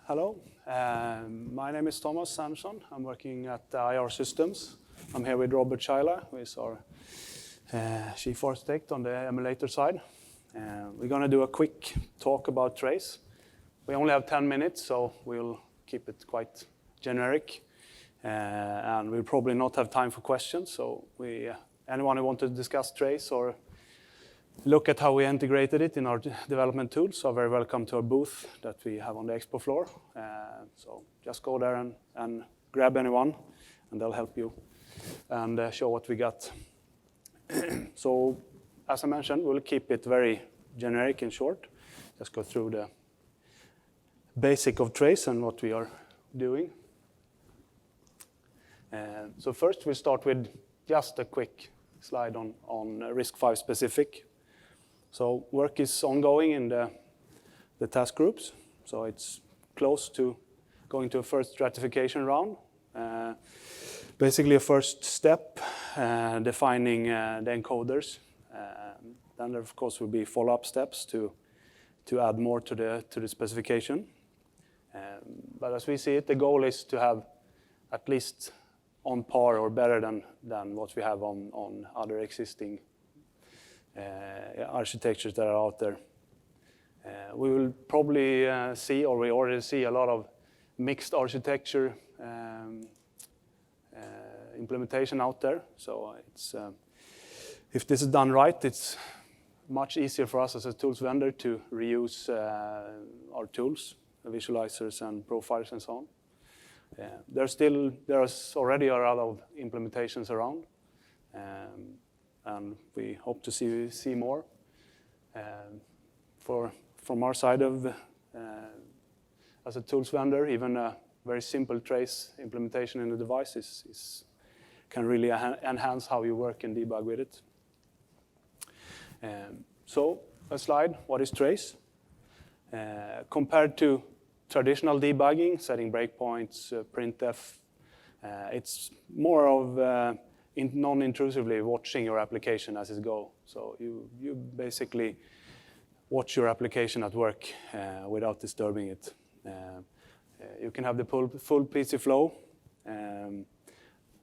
Hello, my name is Thomas Andersson. I'm working at IR Systems. I'm here with Robert Chyla, who is our chief architect on the emulator side. We're going to do a quick talk about Trace. We only have 10 minutes, so we'll keep it quite generic. And we'll probably not have time for questions, so anyone who wants to discuss Trace or look at how we integrated it in our development tools are very welcome to our booth that we have on the expo floor. So just go there and grab anyone, and they'll help you and show what we got. So as I mentioned, we'll keep it very generic and short. Just go through the basic of Trace and what we are doing. So first we'll start with just a quick slide on RISC-V specific. So work is ongoing in the task groups. So it's close to going to a first stratification round. Basically a first step, defining the encoders. Then there of course will be follow-up steps to add more to the specification. But as we see it, the goal is to have at least on par or better than what we have on other existing architectures that are out there. We will probably see, or we already see, a lot of mixed architecture implementation out there. So it's, if this is done right, it's much easier for us as a tools vendor to reuse our tools, visualizers and profiles and so on. There's already a lot of implementations around, and we hope to see more. From our side of as a tools vendor, even a very simple trace implementation in the device can really enhance how you work and debug with it. So a slide, what is Trace? Compared to traditional debugging, setting breakpoints, printf, it's more of non-intrusively watching your application as it goes. So you basically watch your application at work without disturbing it. You can have the full PC flow.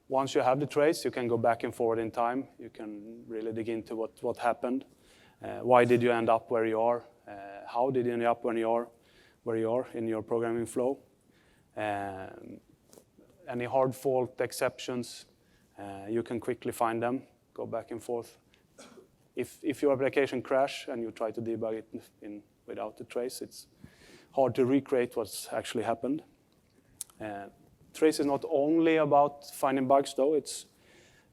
Once you have the trace, you can go back and forward in time. You can really dig into what happened. Why did you end up where you are? How did you end up where you are in your programming flow? Any hard fault exceptions, you can quickly find them, go back and forth. If your application crash and you try to debug it without the trace, it's hard to recreate what's actually happened. Trace is not only about finding bugs, though. It's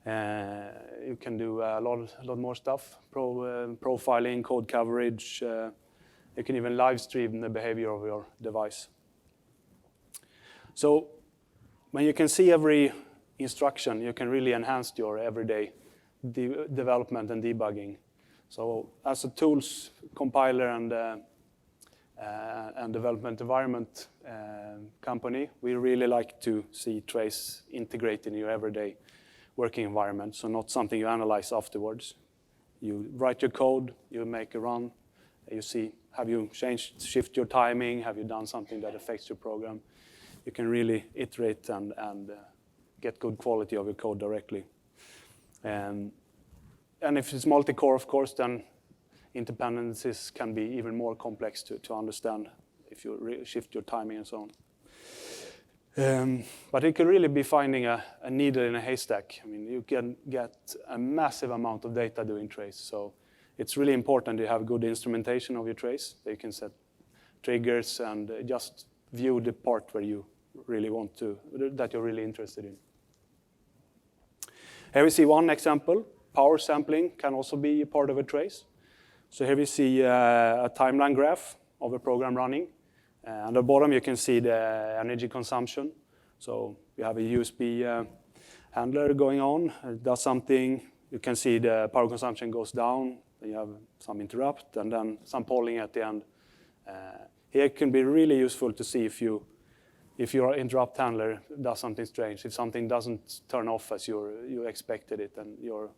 you can do a lot more stuff: profiling, code coverage. You can even live stream the behavior of your device. So when you can see every instruction, you can really enhance your everyday development and debugging. So as a tools compiler and development environment company, we really like to see Trace integrated in your everyday working environment, so not something you analyze afterwards. You write your code, you make a run, you see, have you shift your timing, have you done something that affects your program? You can really iterate and get good quality of your code directly. And if it's multi-core, of course, then interdependencies can be even more complex to understand if you shift your timing and so on. But it could really be finding a needle in a haystack. I mean, you can get a massive amount of data doing trace. So it's really important to have good instrumentation of your trace. So you can set triggers and just view the part where you really want to, that you're really interested in. Here we see one example. Power sampling can also be part of a trace. So here we see a timeline graph of a program running. On the bottom, you can see the energy consumption. So you have a USB handler going on. It does something. You can see the power consumption goes down. You have some interrupt, and then some polling at the end. Here it can be really useful to see if your interrupt handler does something strange, if something doesn't turn off as you expected it, and your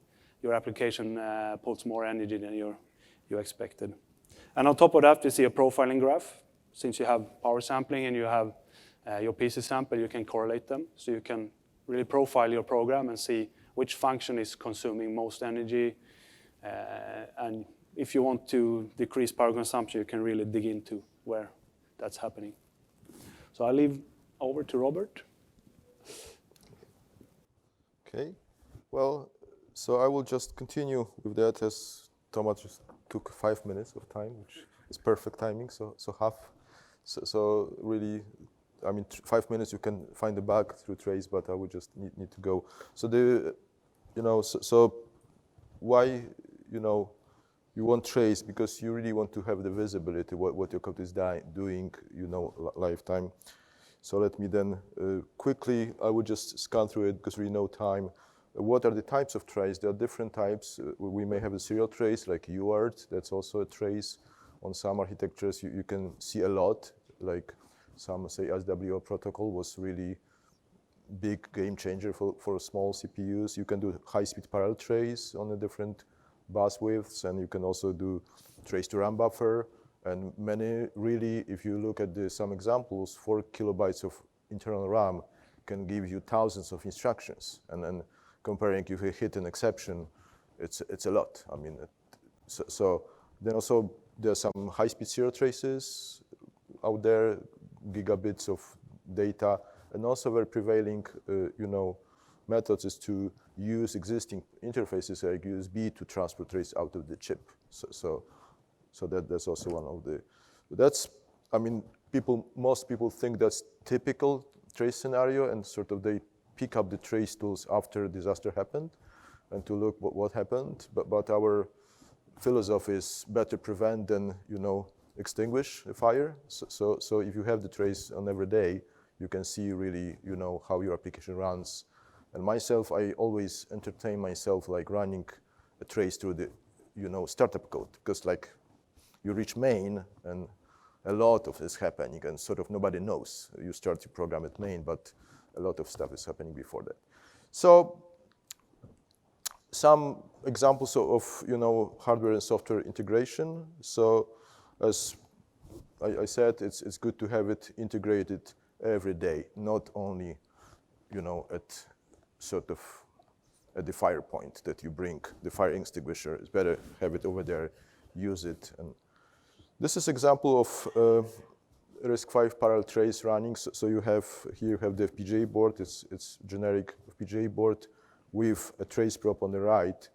application pulls more energy than you expected. And on top of that, we see a profiling graph. since you have power sampling and you have your PC sample, you can correlate them. So you can really profile your program and see which function is consuming most energy. And if you want to decrease power consumption, you can really dig into where that's happening. So I'll leave over to Robert. Okay. Well, so I will just continue with that, as Thomas just took 5 minutes of time, which is perfect timing. So half. So really, I mean, 5 minutes you can find the bug through trace, but I would just need to go. So so why you want trace? Because you really want to have the visibility what your code is doing, lifetime. So let me then quickly, I would just scan through it because we know time. What are the types of trace? There are different types. We may have a serial trace like UART. That's also a trace. On some architectures, you can see a lot, like some say SWO protocol was really big game changer for small CPUs. You can do high-speed parallel trace on the different bus widths, and you can also do trace to RAM buffer. And many really, if you look at some examples, 4 kilobytes of internal RAM can give you thousands of instructions. And then comparing if you hit an exception, it's a lot. I mean, so then also there are some high-speed serial traces out there, gigabits of data, and also very prevailing, methods is to use existing interfaces like USB to transfer trace out of the chip. So that's also one of the. That's, I mean, most people think that's typical trace scenario, and sort of they pick up the trace tools after disaster happened, and to look what happened. But our philosophy is better prevent than extinguish a fire. So if you have the trace on every day, you can see really how your application runs. And myself, I always entertain myself like running a trace through the startup code, because like you reach main and a lot of this happening and sort of nobody knows. You start your program at main, but a lot of stuff is happening before that. So some examples of hardware and software integration. So as I said, it's good to have it integrated every day, not only at sort of at the fire point that you bring the fire extinguisher. It's better have it over there, use it. And this is example of RISC-V parallel trace running. So you have the FPGA board. It's generic FPGA board with a trace probe on the right,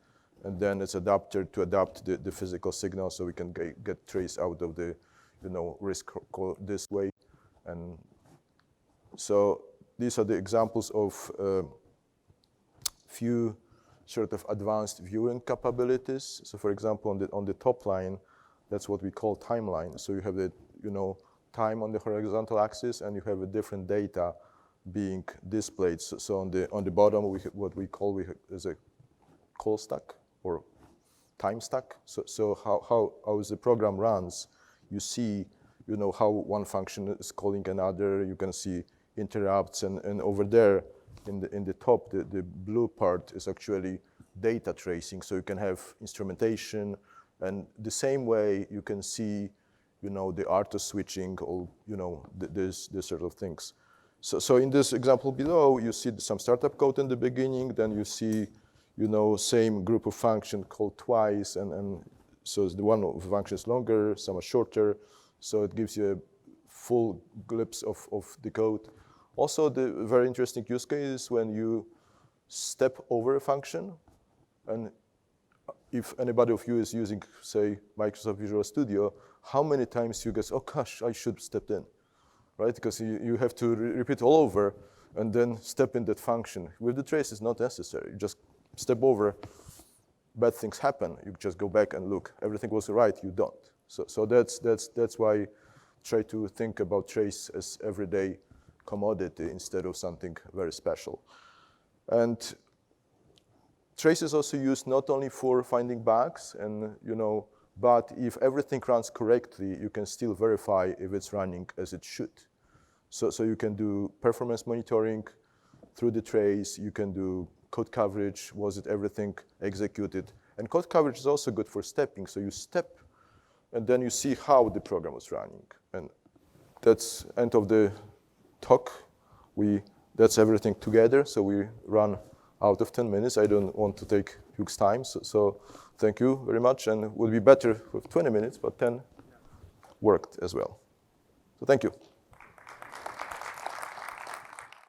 and then it's adapter to adapt the physical signal, so we can get trace out of the RISC this way. And so these are the examples of few sort of advanced viewing capabilities. So for example, on the top line, that's what we call timeline. So you have the time on the horizontal axis, and you have a different data being displayed. So on the bottom, what we call is a call stack or time stack. So how the program runs, you see how one function is calling another. You can see interrupts, and over there in the top, the blue part is actually data tracing. So you can have instrumentation, and the same way you can see the RTOS switching, or this sort of things. So in this example below, you see some startup code in the beginning, then you see same group of function called twice, and so the one of function is longer, some are shorter, so it gives you a full glimpse of the code. Also, the very interesting use case is when you step over a function, and if anybody of you is using, say, Microsoft Visual Studio, how many times you guess, oh gosh, I should have stepped in, right? Because you have to repeat all over and then step in that function. With the trace, it's not necessary. You just step over, bad things happen. You just go back and look. Everything was right, you don't. So that's why I try to think about trace as everyday commodity instead of something very special. And trace is also used not only for finding bugs, and but if everything runs correctly, you can still verify if it's running as it should. So you can do performance monitoring through the trace. You can do code coverage. Was it everything executed? And code coverage is also good for stepping. So you step, and then you see how the program was running. And that's end of the talk. That's everything together. So we run out of 10 minutes. I don't want to take huge time. So thank you very much. And it would be better with 20 minutes, but 10 worked as well. So thank you.